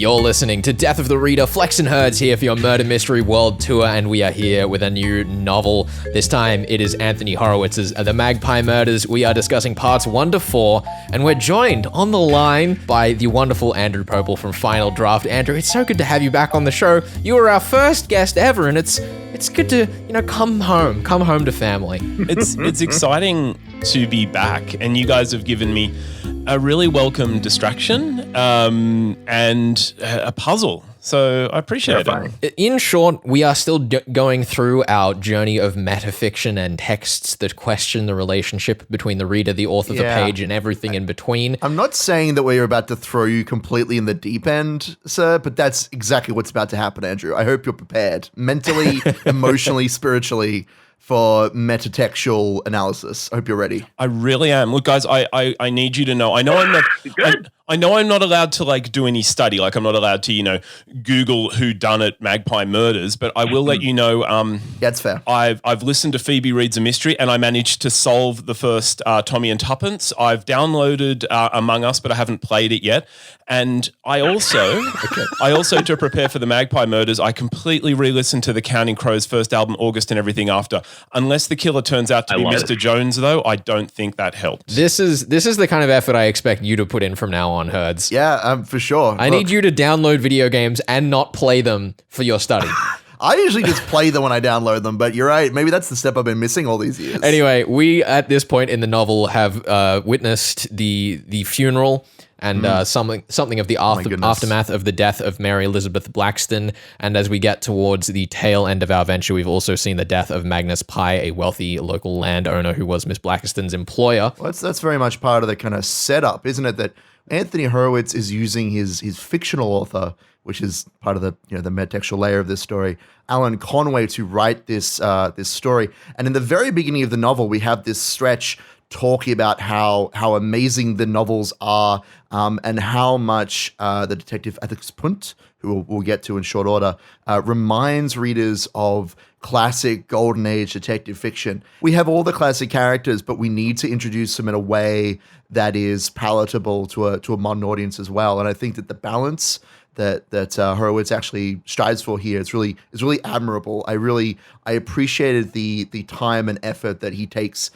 You're listening to Death of the Reader. Flex and Herds here for your Murder Mystery World Tour, and we are here with a new novel. This time it is Anthony Horowitz's The Magpie Murders. We are discussing parts 1 to 4, and we're joined on the line by the wonderful Andrew Pople from Final Draft. Andrew, it's so good to have you back on the show. You were our first guest ever, and it's good to, come home to family. It's exciting to be back, and you guys have given me a really welcome distraction and a puzzle. So I appreciate it. In short, we are still going through our journey of metafiction and texts that question the relationship between the reader, the author, the page, and everything in between. I'm not saying that we're about to throw you completely in the deep end, sir, but that's exactly what's about to happen, Andrew. I hope you're prepared mentally, emotionally, spiritually for metatextual analysis. I hope you're ready. I really am. Look, guys, I need you to know. I know I'm not. I know I'm not allowed to do any study. I'm not allowed to Google who done it Magpie Murders. But I will let you know. That's fair. I've listened to Phoebe Reads a Mystery, and I managed to solve the first Tommy and Tuppence. I've downloaded Among Us, but I haven't played it yet. And I also, to prepare for the Magpie Murders, I completely re-listened to the Counting Crows first album, August and everything after. Unless the killer turns out to be Mr. Jones, though, I don't think that helped. This is the kind of effort I expect you to put in from now on, Herds. Yeah, for sure. I need you to download video games and not play them for your study. I usually just play them when I download them, but you're right. Maybe that's the step I've been missing all these years. Anyway, we at this point in the novel have witnessed the funeral and something of the aftermath of the death of Mary Elizabeth Blackston. And as we get towards the tail end of our venture, we've also seen the death of Magnus Pye, a wealthy local landowner who was Miss Blackston's employer. Well, that's very much part of the kind of setup, isn't it? That Anthony Horowitz is using his fictional author, which is part of the the metatextual layer of this story, Alan Conway, to write this story. And in the very beginning of the novel, we have this stretch talking about how amazing the novels are, and how much the detective Atticus Pund, who we'll get to in short order, reminds readers of classic golden age detective fiction. We have all the classic characters, but we need to introduce them in a way that is palatable to a modern audience as well. And I think that the balance that Horowitz actually strives for here is really admirable. I appreciated the time and effort that he takes,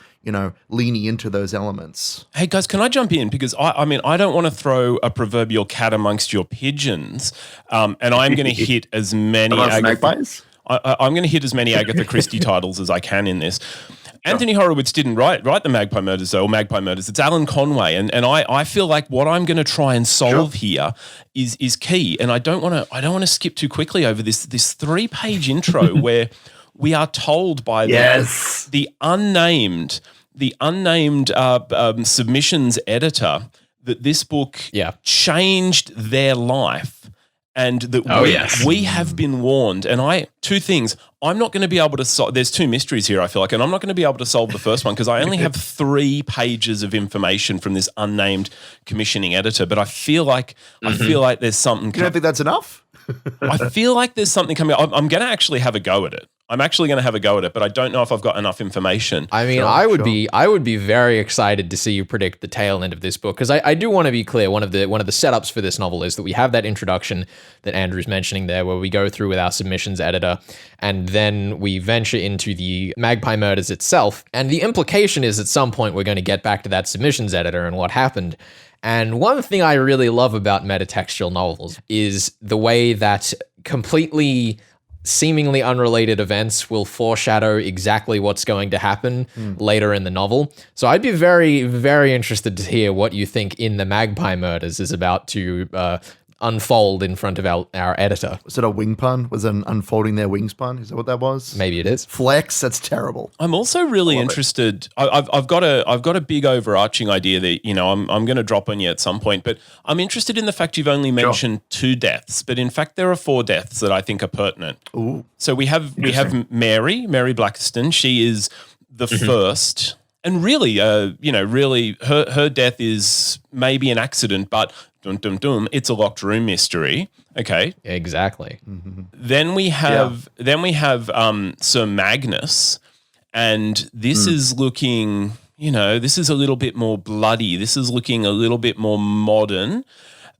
leaning into those elements. Hey guys, can I jump in? Because I don't want to throw a proverbial cat amongst your pigeons, and I'm going to hit as many magpies. I'm going to hit as many Agatha Christie titles as I can in this. Anthony Horowitz didn't write the Magpie Murders, though, or Magpie Murders. It's Alan Conway, and I feel like what I'm going to try and solve here is key. And I don't want to skip too quickly over this 3-page intro where we are told by the unnamed submissions editor that this book changed their life. And that we have been warned. And two things. I'm not going to be able to solve. There's 2 mysteries here, I feel like, and I'm not going to be able to solve the first one because I only have 3 pages of information from this unnamed commissioning editor. But I feel like there's something. You don't think that's enough? I feel like there's something coming. I'm going to actually have a go at it. I'm actually going to have a go at it, but I don't know if I've got enough information. I mean, I would be very excited to see you predict the tail end of this book, because I do want to be clear. One of the setups for this novel is that we have that introduction that Andrew's mentioning there, where we go through with our submissions editor, and then we venture into the Magpie Murders itself. And the implication is at some point we're going to get back to that submissions editor and what happened. And one thing I really love about metatextual novels is the way that completely seemingly unrelated events will foreshadow exactly what's going to happen later in the novel. So I'd be very, very interested to hear what you think In the Magpie Murders is about to unfold in front of our editor. Was it a wing pun? Was it an unfolding their wings pun? Is that what that was? Maybe it is. Flex, that's terrible. I'm also really interested. I've got a big overarching idea that I'm going to drop on you at some point, but I'm interested in the fact you've only mentioned 2 deaths, but in fact there are 4 deaths that I think are pertinent. Ooh. So we have Mary Blackston. She is the first. And really, her death is maybe an accident, but it's a locked room mystery. Okay, exactly. Mm-hmm. Then we have Sir Magnus, and this is looking, this is a little bit more bloody. This is looking a little bit more modern.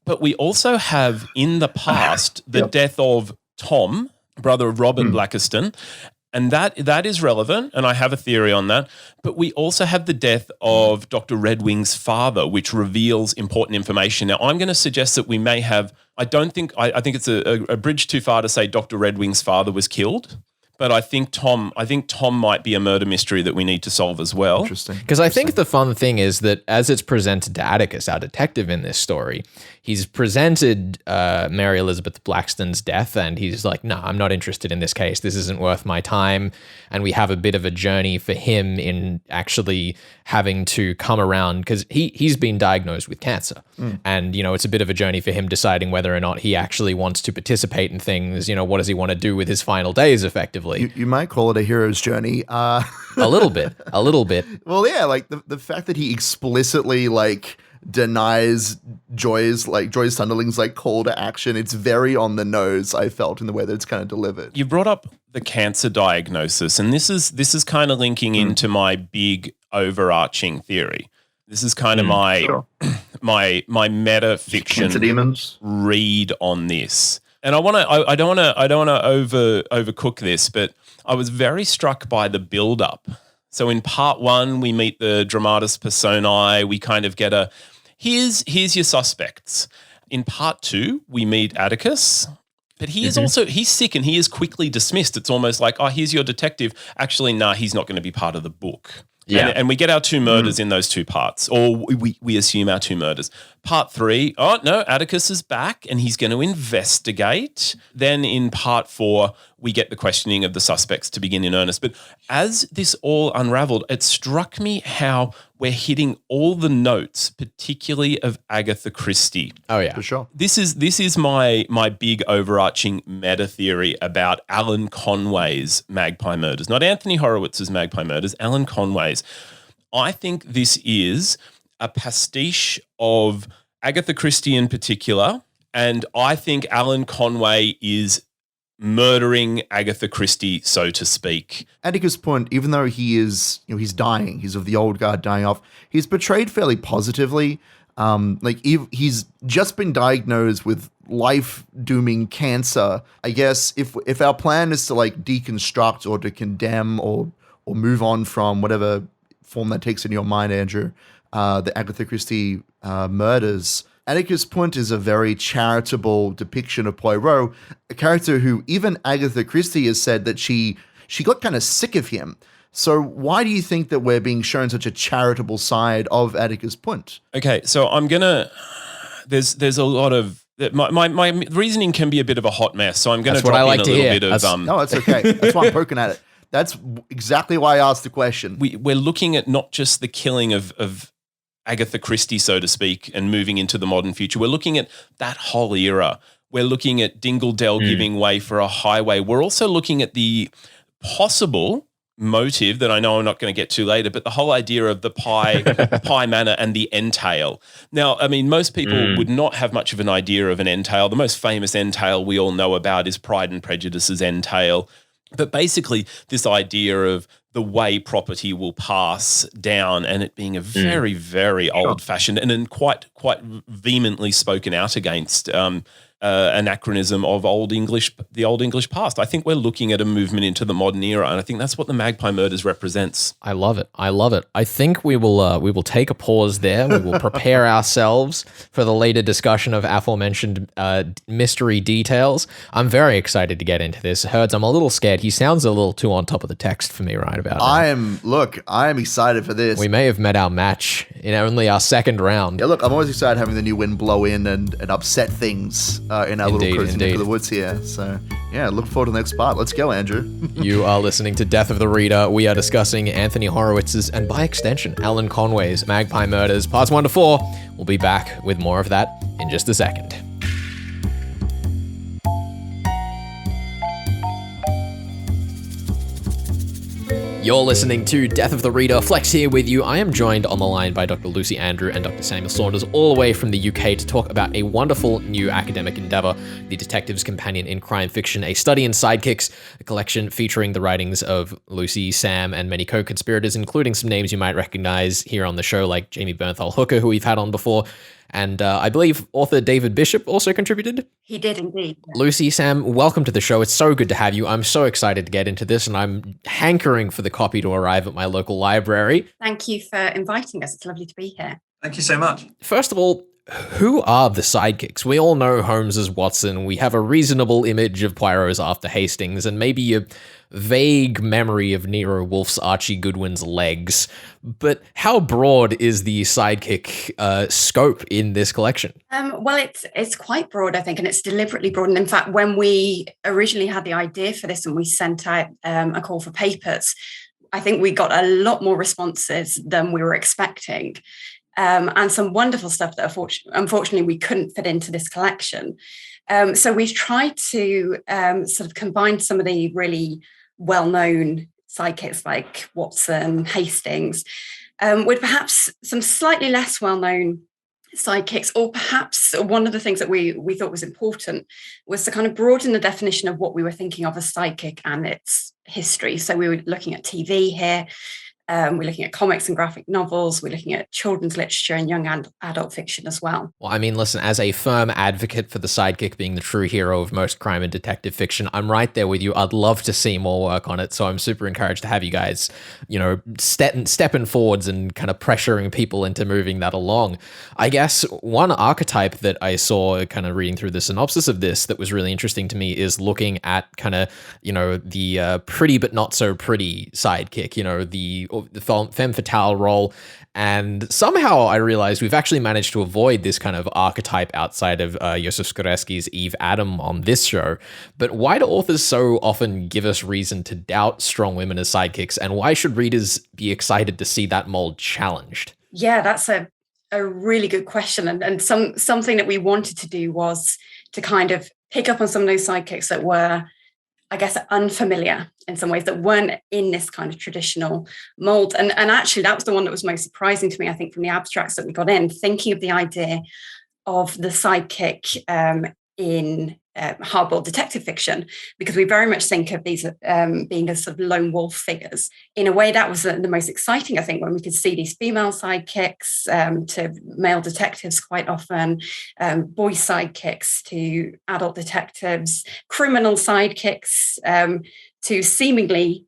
But we also have in the past the death of Tom, brother of Robin Blackiston, and that is relevant, and I have a theory on that. But we also have the death of Dr. Redwing's father, which reveals important information. Now, I'm going to suggest that we may have. I think it's a bridge too far to say Dr. Redwing's father was killed. But I think Tom might be a murder mystery that we need to solve as well. Interesting. Because I think the fun thing is that as it's presented to Atticus, our detective in this story, he's presented Mary Elizabeth Blackiston's death, and he's like, "No, I'm not interested in this case. This isn't worth my time." And we have a bit of a journey for him in actually having to come around because he's been diagnosed with cancer, and it's a bit of a journey for him deciding whether or not he actually wants to participate in things. What does he want to do with his final days, effectively? You might call it a hero's journey. A little bit. Well, yeah, like the fact that he explicitly denies Joy's Sunderling's call to action. It's very on the nose, I felt, in the way that it's kind of delivered. You brought up the cancer diagnosis, and this is kind of linking into my big overarching theory. This is kind of my meta fiction read on this. And I don't want to overcook this, but I was very struck by the build-up. So in part 1, we meet the dramatis personae. We kind of get here's your suspects. In part 2, we meet Atticus, but he is also, he's sick and he is quickly dismissed. It's almost like, oh, here's your detective. Actually, nah, he's not going to be part of the book. Yeah. And we get our 2 murders in those 2 parts, or we assume our 2 murders. Part 3, oh, no, Atticus is back and he's going to investigate. Then in part 4, we get the questioning of the suspects to begin in earnest. But as this all unraveled, it struck me how we're hitting all the notes, particularly of Agatha Christie. Oh, yeah. For sure. This is my big overarching meta theory about Alan Conway's Magpie Murders. Not Anthony Horowitz's Magpie Murders, Alan Conway's. I think this is a pastiche of Agatha Christie in particular, and I think Alan Conway is murdering Agatha Christie, so to speak. Atticus Pund, even though he is, he's dying, he's of the old guard dying off, he's portrayed fairly positively. He's just been diagnosed with life-dooming cancer. I guess if our plan is to deconstruct or to condemn or move on from whatever form that takes in your mind, Andrew, the Agatha Christie murders, Atticus Pund is a very charitable depiction of Poirot, a character who even Agatha Christie has said that she got kind of sick of him. So why do you think that we're being shown such a charitable side of Atticus Pund? Okay, so I'm gonna. There's a lot of my reasoning can be a bit of a hot mess. So I'm gonna drop in a little bit of. No, it's okay. That's why I'm poking at it. That's exactly why I asked the question. We're looking at not just the killing of Agatha Christie, so to speak, and moving into the modern future. We're looking at that whole era. We're looking at Dingle Dell giving way for a highway. We're also looking at the possible motive that I know I'm not going to get to later, but the whole idea of the Pye Manor and the entail. Now, I mean, most people would not have much of an idea of an entail. The most famous entail we all know about is Pride and Prejudice's entail. But basically, this idea of the way property will pass down and it being a very, very old-fashioned and then quite vehemently spoken out against anachronism of the Old English past. I think we're looking at a movement into the modern era, and I think that's what the Magpie Murders represents. I love it. I think we will take a pause there. We will prepare ourselves for the later discussion of aforementioned mystery details. I'm very excited to get into this. Herds, I'm a little scared. He sounds a little too on top of the text for me right about now. I am excited for this. We may have met our match in only our second round. Yeah, look, I'm always excited having the new wind blow in and upset things in our little cruise into the woods here. So, yeah, look forward to the next part. Let's go, Andrew. You are listening to Death of the Reader. We are discussing Anthony Horowitz's, and by extension, Alan Conway's Magpie Murders, parts 1 to 4. We'll be back with more of that in just a second. You're listening to Death of the Reader. Flex here with you. I am joined on the line by Dr. Lucy Andrew and Dr. Samuel Saunders, all the way from the UK, to talk about a wonderful new academic endeavor, The Detective's Companion in Crime Fiction, a study in sidekicks, a collection featuring the writings of Lucy, Sam, and many co-conspirators, including some names you might recognize here on the show, like Jamie Bernthal Hooker, who we've had on before, And I believe author David Bishop also contributed. He did indeed. Yeah. Lucy, Sam, welcome to the show. It's so good to have you. I'm so excited to get into this, and I'm hankering for the copy to arrive at my local library. Thank you for inviting us. It's lovely to be here. Thank you so much. First of all, who are the Sidekicks? We all know Holmes as Watson. We have a reasonable image of Poirot's After Hastings, and maybe a vague memory of Nero Wolfe's Archie Goodwin's legs. But how broad is the Sidekick scope in this collection? Well, it's quite broad, I think, and it's deliberately broad. And in fact, when we originally had the idea for this and we sent out a call for papers, I think we got a lot more responses than we were expecting. And some wonderful stuff that unfortunately we couldn't fit into this collection. So we've tried to sort of combine some of the really well-known sidekicks like Watson, Hastings, with perhaps some slightly less well-known sidekicks, or perhaps one of the things that we thought was important was to kind of broaden the definition of what we were thinking of as sidekick and its history. So we were looking at TV here. We're looking at comics and graphic novels. We're looking at children's literature and young adult fiction as well. Well, I mean, listen, as a firm advocate for the sidekick being the true hero of most crime and detective fiction, I'm right there with you. I'd love to see more work on it. So I'm super encouraged to have you guys, stepping forwards and kind of pressuring people into moving that along. I guess one archetype that I saw kind of reading through the synopsis of this that was really interesting to me is looking at kind of, the pretty but not so pretty sidekick, the femme fatale role. And somehow I realized we've actually managed to avoid this kind of archetype outside of Josef Skrzewski's Eve Adam on this show. But why do authors so often give us reason to doubt strong women as sidekicks? And why should readers be excited to see that mold challenged? Yeah, that's a really good question. And something that we wanted to do was to kind of pick up on some of those sidekicks that were, I guess, unfamiliar in some ways, that weren't in this kind of traditional mold. And actually, that was the one that was most surprising to me, I think, from the abstracts that we got in, thinking of the idea of the sidekick in hardboiled detective fiction, because we very much think of these being as sort of lone wolf figures. In a way, that was the most exciting, I think, when we could see these female sidekicks to male detectives quite often, boy sidekicks to adult detectives, criminal sidekicks to seemingly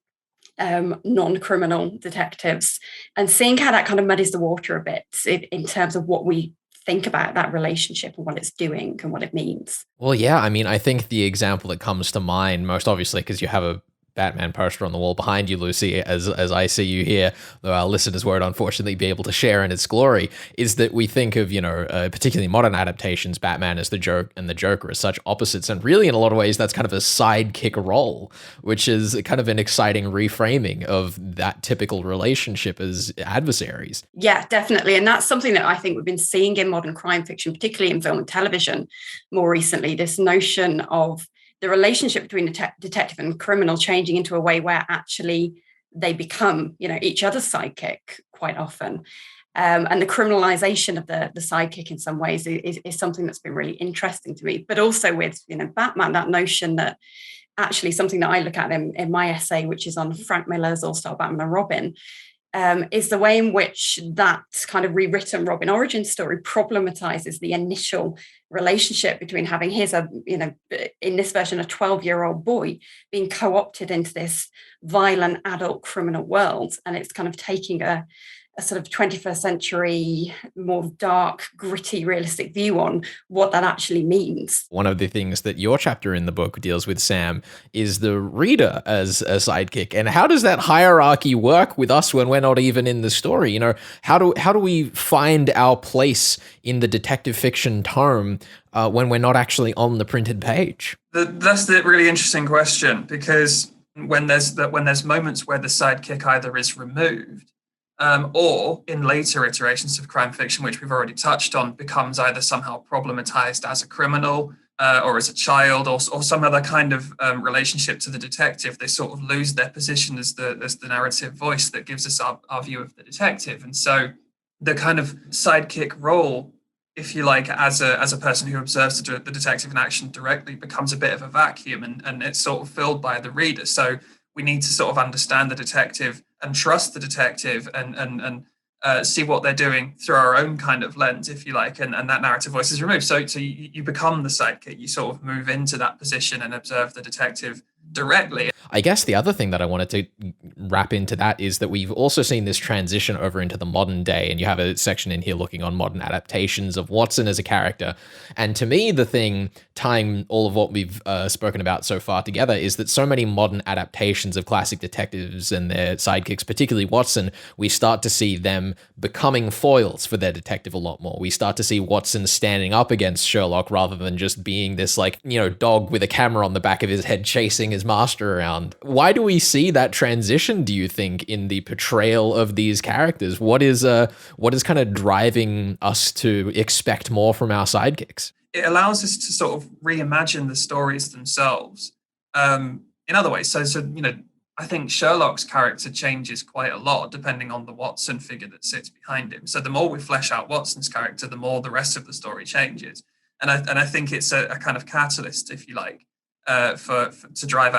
non-criminal detectives, and seeing how that kind of muddies the water a bit in terms of what we think about that relationship and what it's doing and what it means. Well, yeah, I mean, I think the example that comes to mind most obviously, because you have a Batman poster on the wall behind you, Lucy, as I see you here, though our listeners won't unfortunately be able to share in its glory, is that we think of, particularly modern adaptations, Batman as the joke and the Joker as such opposites. And really, in a lot of ways, that's kind of a sidekick role, which is kind of an exciting reframing of that typical relationship as adversaries. Yeah, definitely. And that's something that I think we've been seeing in modern crime fiction, particularly in film and television more recently, this notion of the relationship between the detective and criminal changing into a way where actually they become, each other's sidekick quite often. And the criminalization of the sidekick in some ways is something that's been really interesting to me. But also with, Batman, that notion that actually something that I look at in my essay, which is on Frank Miller's All-Star Batman and Robin, is the way in which that kind of rewritten Robin origin story problematizes the initial relationship between having his, in this version, a 12-year-old boy being co-opted into this violent adult criminal world. And it's kind of taking a sort of 21st century, more dark, gritty, realistic view on what that actually means. One of the things that your chapter in the book deals with, Sam, is the reader as a sidekick. And how does that hierarchy work with us when we're not even in the story? How do we find our place in the detective fiction tome when we're not actually on the printed page? That's the really interesting question, because when there's moments where the sidekick either is removed, or in later iterations of crime fiction, which we've already touched on, becomes either somehow problematized as a criminal or as a child, or some other kind of relationship to the detective. They sort of lose their position as the narrative voice that gives us our view of the detective. And so the kind of sidekick role, if you like, as a person who observes the detective in action directly, becomes a bit of a vacuum, and it's sort of filled by the reader. So we need to sort of understand the detective and trust the detective and see what they're doing through our own kind of lens, if you like, and that narrative voice is removed. So you become the sidekick. You sort of move into that position and observe the detective directly. I guess the other thing that I wanted to wrap into that is that we've also seen this transition over into the modern day, and you have a section in here looking on modern adaptations of Watson as a character. And to me, the thing tying all of what we've spoken about so far together is that so many modern adaptations of classic detectives and their sidekicks, particularly Watson, we start to see them becoming foils for their detective a lot more. We start to see Watson standing up against Sherlock rather than just being this dog with a camera on the back of his head chasing his master around. Why do we see that transition, do you think, in the portrayal of these characters? What is kind of driving us to expect more from our sidekicks? It allows us to sort of reimagine the stories themselves in other ways. So I think Sherlock's character changes quite a lot depending on the Watson figure that sits behind him. So the more we flesh out Watson's character, the more the rest of the story changes. And I think it's a kind of catalyst, if you like, to drive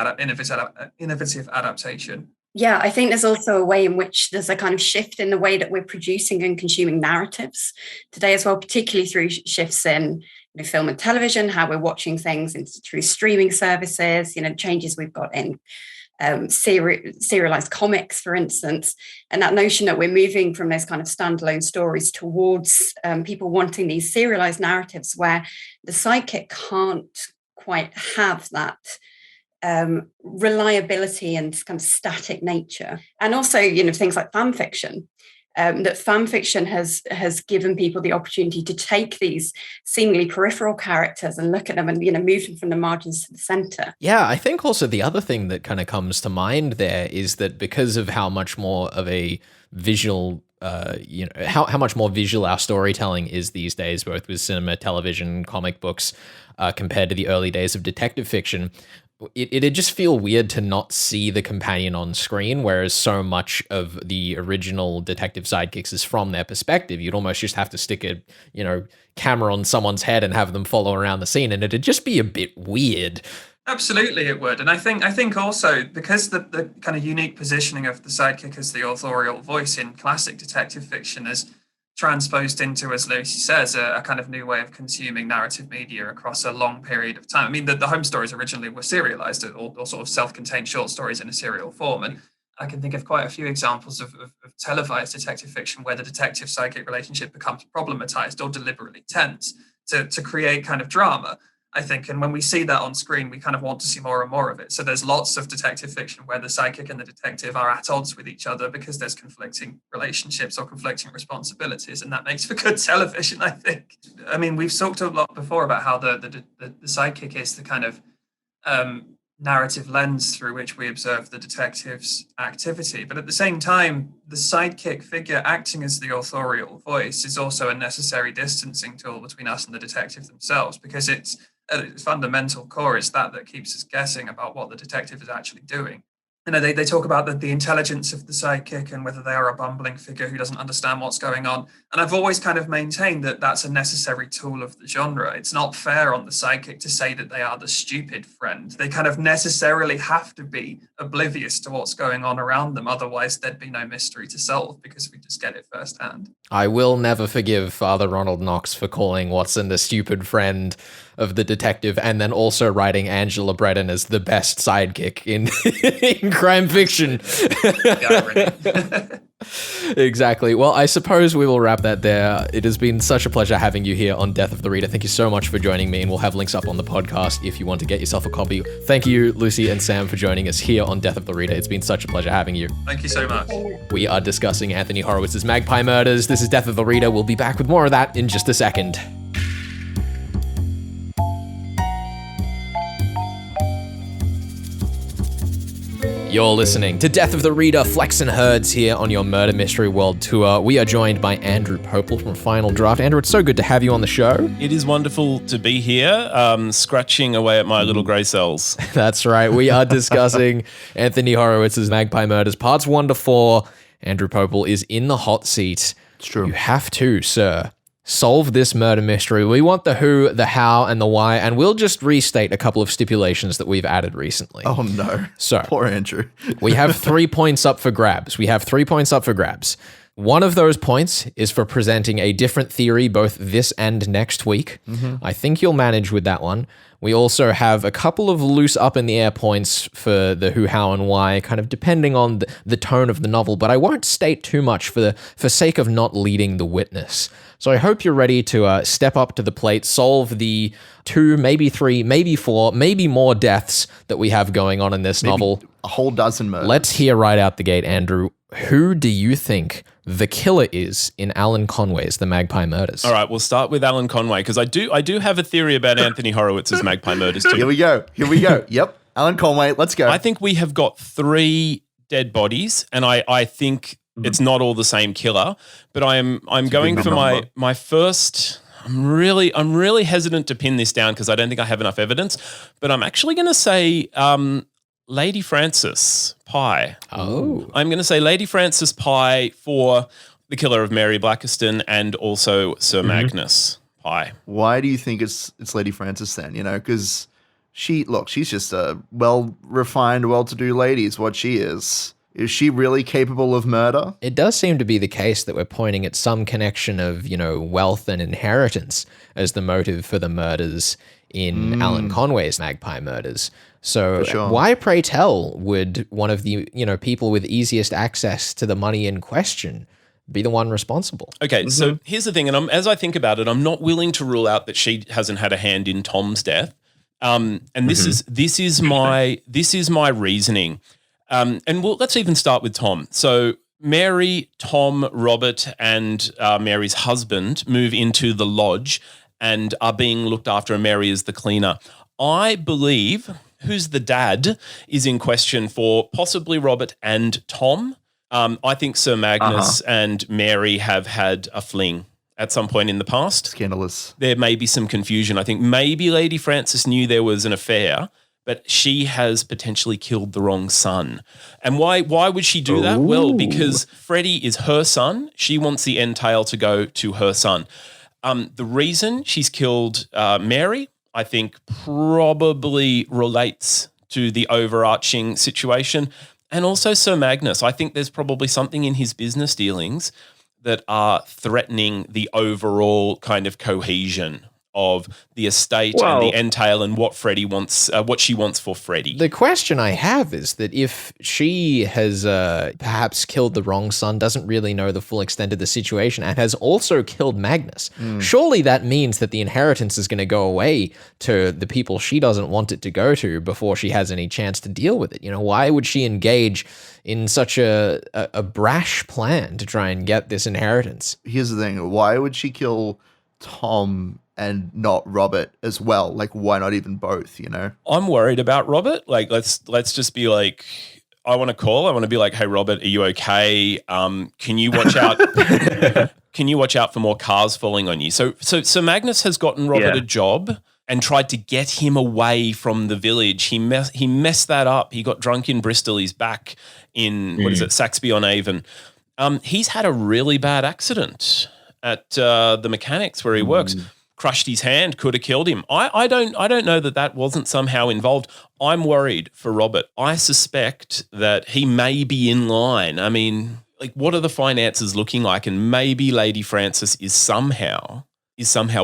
innovative adaptation. Yeah, I think there's also a way in which there's a kind of shift in the way that we're producing and consuming narratives today as well, particularly through shifts in film and television, how we're watching things through streaming services, changes we've got in serialized comics, for instance, and that notion that we're moving from those kind of standalone stories towards people wanting these serialized narratives where the sidekick can't quite have that reliability and kind of static nature. And also, things like fan fiction, that fan fiction has given people the opportunity to take these seemingly peripheral characters and look at them and, move them from the margins to the center. Yeah, I think also the other thing that kind of comes to mind there is that because of how much more of a visual how much more visual our storytelling is these days, both with cinema, television, comic books, compared to the early days of detective fiction, it'd just feel weird to not see the companion on screen, whereas so much of the original detective sidekicks is from their perspective. You'd almost just have to stick a, camera on someone's head and have them follow around the scene, and it'd just be a bit weird. Absolutely, it would. And I think also because the kind of unique positioning of the sidekick as the authorial voice in classic detective fiction is transposed into, as Lucy says, a kind of new way of consuming narrative media across a long period of time. I mean, the home stories originally were serialized or sort of self-contained short stories in a serial form. And I can think of quite a few examples of televised detective fiction where the detective-sidekick relationship becomes problematized or deliberately tense to create kind of drama, I think. And when we see that on screen, we kind of want to see more and more of it. So there's lots of detective fiction where the sidekick and the detective are at odds with each other because there's conflicting relationships or conflicting responsibilities. And that makes for good television, I think. I mean, we've talked a lot before about how the sidekick is the kind of narrative lens through which we observe the detective's activity. But at the same time, the sidekick figure acting as the authorial voice is also a necessary distancing tool between us and the detective themselves, because its fundamental core is that keeps us guessing about what the detective is actually doing. They talk about the intelligence of the sidekick and whether they are a bumbling figure who doesn't understand what's going on. And I've always kind of maintained that that's a necessary tool of the genre. It's not fair on the sidekick to say that they are the stupid friend. They kind of necessarily have to be oblivious to what's going on around them. Otherwise, there'd be no mystery to solve because we just get it firsthand. I will never forgive Father Ronald Knox for calling Watson the stupid friend of the detective, and then also writing Angela Bredon as the best sidekick in crime fiction. Exactly. Well, I suppose we will wrap that there. It has been such a pleasure having you here on Death of the Reader. Thank you so much for joining me, and we'll have links up on the podcast if you want to get yourself a copy. Thank you, Lucy and Sam, for joining us here on Death of the Reader. It's been such a pleasure having you. Thank you so much. We are discussing Anthony Horowitz's Magpie Murders. This is Death of the Reader. We'll be back with more of that in just a second. You're listening to Death of the Reader, Flex and Herds here on your Murder Mystery World Tour. We are joined by Andrew Pople from Final Draft. Andrew, it's so good to have you on the show. It is wonderful to be here, scratching away at my little grey cells. That's right. We are discussing Anthony Horowitz's Magpie Murders, parts 1 to 4. Andrew Pople is in the hot seat. It's true. You have to, sir, solve this murder mystery. We want the who, the how, and the why, and we'll just restate a couple of stipulations that we've added recently. Oh, no. So, poor Andrew. We have 3 points up for grabs. One of those points is for presenting a different theory both this and next week. I think you'll manage with that one. We also have a couple of loose up in the air points for the who, how, and why, kind of depending on the tone of the novel, but I won't state too much for sake of not leading the witness. So I hope you're ready to step up to the plate, solve the 2, maybe 3, maybe 4, maybe more deaths that we have going on in this novel. A whole dozen murders. Let's hear right out the gate, Andrew. Who do you think the killer is in Alan Conway's The Magpie Murders? All right, we'll start with Alan Conway because I do have a theory about Anthony Horowitz's Magpie Murders too. Here we go. Yep, Alan Conway. Let's go. I think we have got 3 dead bodies, and I think it's not all the same killer. But I'm going for my first. I'm really hesitant to pin this down because I don't think I have enough evidence. But I'm actually going to say Lady Frances Pye. Oh. I'm going to say Lady Frances Pye for the killer of Mary Blackiston and also Sir Magnus Pye. Why do you think it's Lady Frances then? You know, because she's just a well-refined, well-to-do lady is what she is. Is she really capable of murder? It does seem to be the case that we're pointing at some connection of, wealth and inheritance as the motive for the murders in Alan Conway's Magpie Murders. So why, pray tell, would one of the, people with easiest access to the money in question be the one responsible? Okay, so here's the thing, and as I think about it, I'm not willing to rule out that she hasn't had a hand in Tom's death. And this is my reasoning. And let's even start with Tom. So Mary, Tom, Robert, and Mary's husband move into the lodge and are being looked after, and Mary is the cleaner. I believe who's the dad is in question for possibly Robert and Tom. I think Sir Magnus and Mary have had a fling at some point in the past. Scandalous. There may be some confusion. I think maybe Lady Frances knew there was an affair, but she has potentially killed the wrong son. And why would she do that? Well, because Freddie is her son. She wants the entail to go to her son. The reason she's killed Mary, I think, probably relates to the overarching situation. And also Sir Magnus. I think there's probably something in his business dealings that are threatening the overall kind of cohesion of the estate and the entail and what Freddie wants, what she wants for Freddie. The question I have is that if she has perhaps killed the wrong son, doesn't really know the full extent of the situation, and has also killed Magnus, surely that means that the inheritance is going to go away to the people she doesn't want it to go to before she has any chance to deal with it. Why would she engage in such a brash plan to try and get this inheritance? Here's the thing. Why would she kill Tom and not Robert as well? Like, why not even both, I'm worried about Robert. Like, let's just be like, I want to be like, hey, Robert, are you okay? Can you watch out? Can you watch out for more cars falling on you? So Magnus has gotten Robert a job and tried to get him away from the village. He messed that up. He got drunk in Bristol. He's back in, Saxby-on-Avon. He's had a really bad accident at the mechanics where he works. Crushed his hand, could have killed him. I don't know that wasn't somehow involved. I'm worried for Robert. I suspect that he may be in line. I mean, like, what are the finances looking like? And maybe Lady Frances is somehow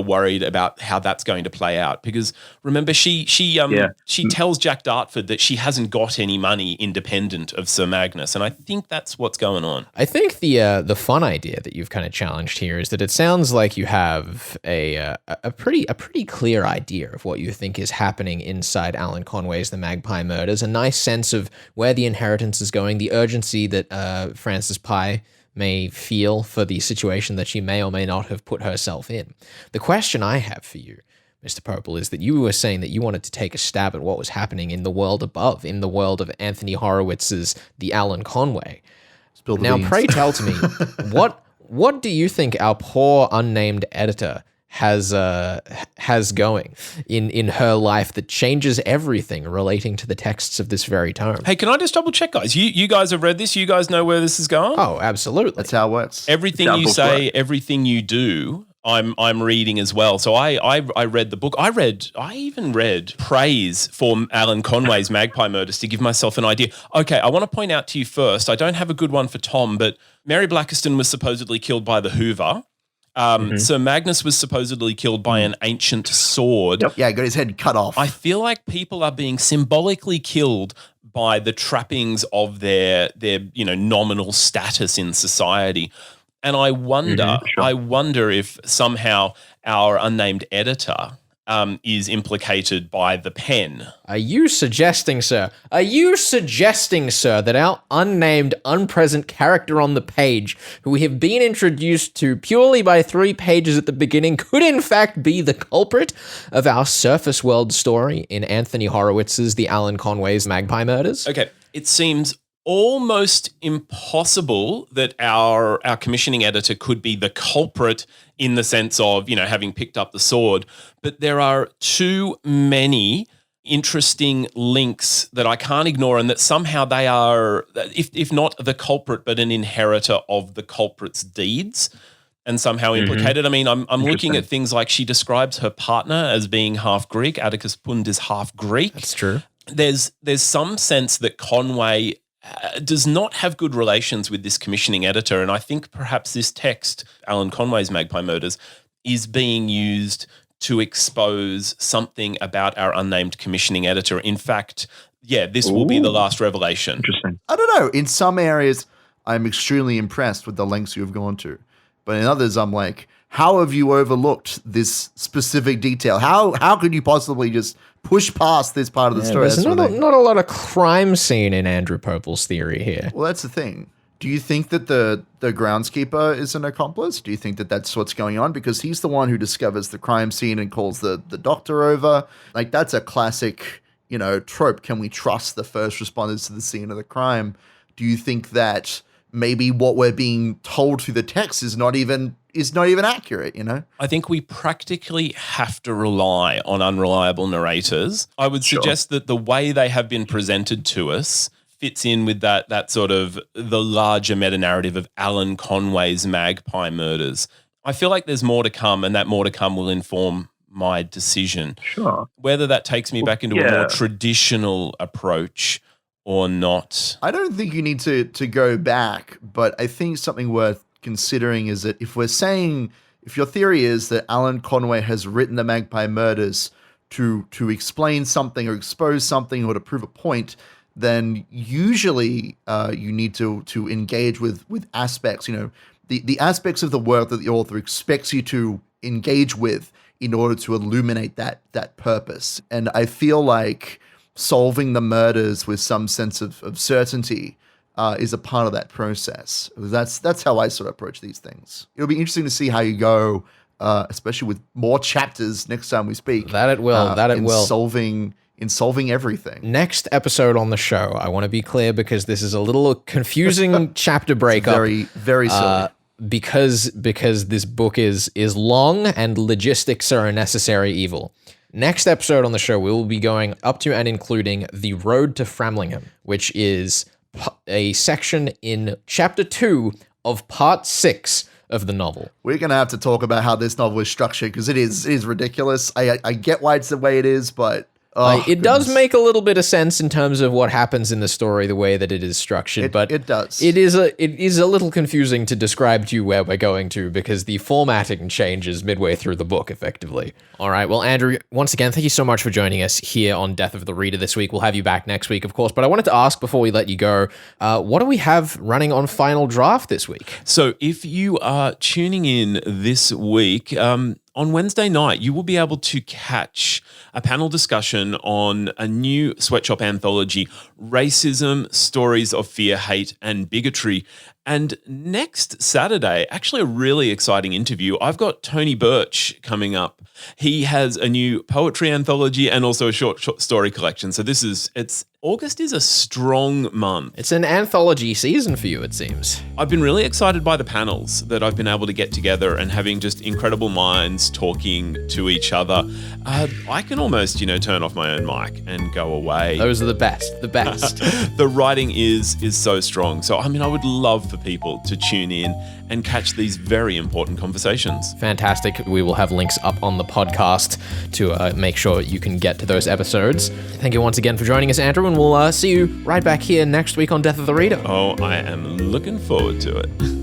worried about how that's going to play out, because remember she tells Jack Dartford that she hasn't got any money independent of Sir Magnus, and I think that's what's going on. I think the fun idea that you've kind of challenged here is that it sounds like you have a pretty clear idea of what you think is happening inside Alan Conway's The Magpie Murders, a nice sense of where the inheritance is going, the urgency that Frances Pye may feel for the situation that she may or may not have put herself in. The question I have for you, Mr. Pople, is that you were saying that you wanted to take a stab at what was happening in the world above, in the world of Anthony Horowitz's The Alan Conway. Now, pray tell to me, what do you think our poor unnamed editor has going in her life that changes everything relating to the texts of this very tome? Hey, can I just double check, guys? You guys have read this. You guys know where this is going? Oh, absolutely. That's how it works. Everything you say, everything you do, I'm reading as well. So I read the book. I even read praise for Alan Conway's Magpie Murders to give myself an idea. Okay, I want to point out to you first, I don't have a good one for Tom, but Mary Blackiston was supposedly killed by the Hoover. Sir Magnus was supposedly killed by an ancient sword. Yep. Yeah, got his head cut off. I feel like people are being symbolically killed by the trappings of their nominal status in society. And I wonder if somehow our unnamed editor is implicated by the pen. Are you suggesting, sir, that our unnamed, unpresent character on the page, who we have been introduced to purely by 3 pages at the beginning, could in fact be the culprit of our surface world story in Anthony Horowitz's The Alan Conway's Magpie Murders? Okay, it seems almost impossible that our commissioning editor could be the culprit in the sense of, having picked up the sword. But there are too many interesting links that I can't ignore, and that somehow they are, if not the culprit, but an inheritor of the culprit's deeds and somehow implicated. I mean, I'm looking at things like she describes her partner as being half Greek. Atticus Pund is half Greek. That's true. There's some sense that Conway does not have good relations with this commissioning editor. And I think perhaps this text, Alan Conway's Magpie Murders, is being used to expose something about our unnamed commissioning editor. In fact, this will be the last revelation. Interesting. I don't know. In some areas, I'm extremely impressed with the lengths you've gone to. But in others, I'm like, how have you overlooked this specific detail? How could you possibly just push past this part of the story? There's not a lot of crime scene in Andrew Pople's theory here. Well, that's the thing. Do you think that the groundskeeper is an accomplice? Do you think that that's what's going on? Because he's the one who discovers the crime scene and calls the doctor over. Like, that's a classic, trope. Can we trust the first responders to the scene of the crime? Do you think that maybe what we're being told through the text is not even accurate, I think we practically have to rely on unreliable narrators. I would suggest that the way they have been presented to us fits in with that sort of the larger meta-narrative of Alan Conway's Magpie Murders. I feel like there's more to come, and that more to come will inform my decision. Sure. Whether that takes me back into a more traditional approach or not. I don't think you need to go back, but I think something worth considering is that if your theory is that Alan Conway has written the Magpie Murders to explain something or expose something or to prove a point, then usually you need to engage with aspects, the aspects of the work that the author expects you to engage with in order to illuminate that purpose. And I feel like solving the murders with some sense of certainty is a part of that process. That's how I sort of approach these things. It'll be interesting to see how you go, especially with more chapters next time we speak. That it will. Solving everything. Next episode on the show, I want to be clear because this is a little confusing chapter breakup. Very, very silly. Because this book is long and logistics are a necessary evil. Next episode on the show, we will be going up to and including The Road to Framlingham, which is a section in chapter 2 of part 6 of the novel. We're going to have to talk about how this novel is structured because it is ridiculous. I get why it's the way it is, but it does make a little bit of sense in terms of what happens in the story, the way that it is structured, but it does. It is a little confusing to describe to you where we're going to because the formatting changes midway through the book, effectively. All right, well, Andrew, once again, thank you so much for joining us here on Death of the Reader this week. We'll have you back next week, of course, but I wanted to ask before we let you go, what do we have running on Final Draft this week? So if you are tuning in this week, on Wednesday night, you will be able to catch a panel discussion on a new Sweatshop anthology, Racism, Stories of Fear, Hate, and Bigotry. And next Saturday, actually a really exciting interview. I've got Tony Birch coming up. He has a new poetry anthology and also a short story collection. So August is a strong month. It's an anthology season for you, it seems. I've been really excited by the panels that I've been able to get together and having just incredible minds talking to each other. I can almost, turn off my own mic and go away. Those are the best. The writing is so strong. So, I would love for people to tune in and catch these very important conversations. Fantastic. We will have links up on the podcast to make sure you can get to those episodes. Thank you once again for joining us, Andrew, and we'll see you right back here next week on Death of the Reader. Oh, I am looking forward to it.